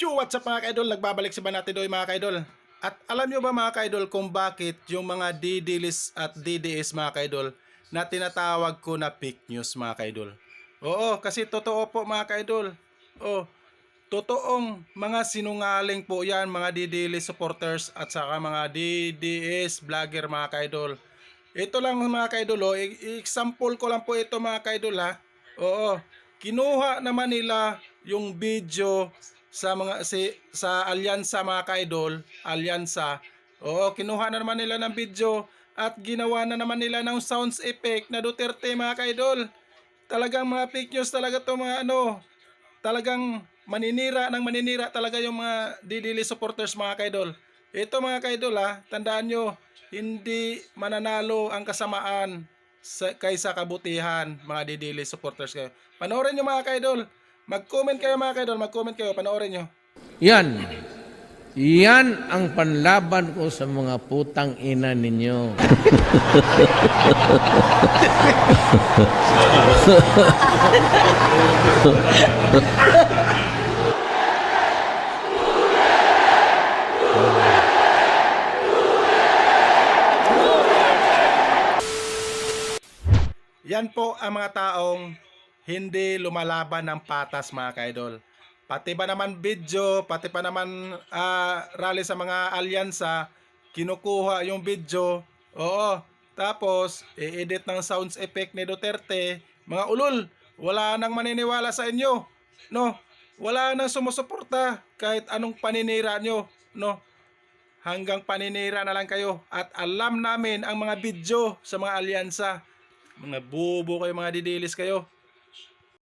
Yo, what's up mga ka-idol? Nagbabalik si Banatidoy mga ka-idol. At alam nyo ba mga ka-idol kung bakit yung mga DDList at DDS mga ka-idol na tinatawag ko na fake news mga ka-idol? Oo, kasi totoo po mga ka-idol. Oh, totoong mga sinungaling po yan mga DDList supporters at saka mga DDS vlogger mga ka-idol. Ito lang mga ka-idol, example ko lang po ito mga ka-idol ha. Oo, kinuha naman nila yung video sa Alyansa mga ka-idol, Alyansa. Oo, kinuha na naman nila ng video at ginawa na naman nila ng sounds effect na Duterte mga ka-idol. Talagang mga fake news talaga to mga talagang maninira talaga yung mga Didili supporters mga ka-idol. Ito mga ka-idol tandaan nyo, hindi mananalo ang kasamaan kaysa kabutihan mga Didili supporters kayo. Panoorin nyo mga ka-idol. Mag-comment kayo mga ka-idol, mag-comment kayo, panoorin nyo. Yan. Yan ang panlaban ko sa mga putang ina ninyo. Yan po ang mga taong hindi lumalaban ng patas mga ka-idol. Pati ba naman video, pati pa naman rally sa mga alyansa, kinukuha yung video. Oo, tapos i-edit ng sounds effect ni Duterte. Mga ulol, wala nang maniniwala sa inyo. No, wala nang sumusuporta kahit anong paninira nyo. No, hanggang paninira na lang kayo. At alam namin ang mga video sa mga alyansa. Mga bubo kayo, mga didilis kayo.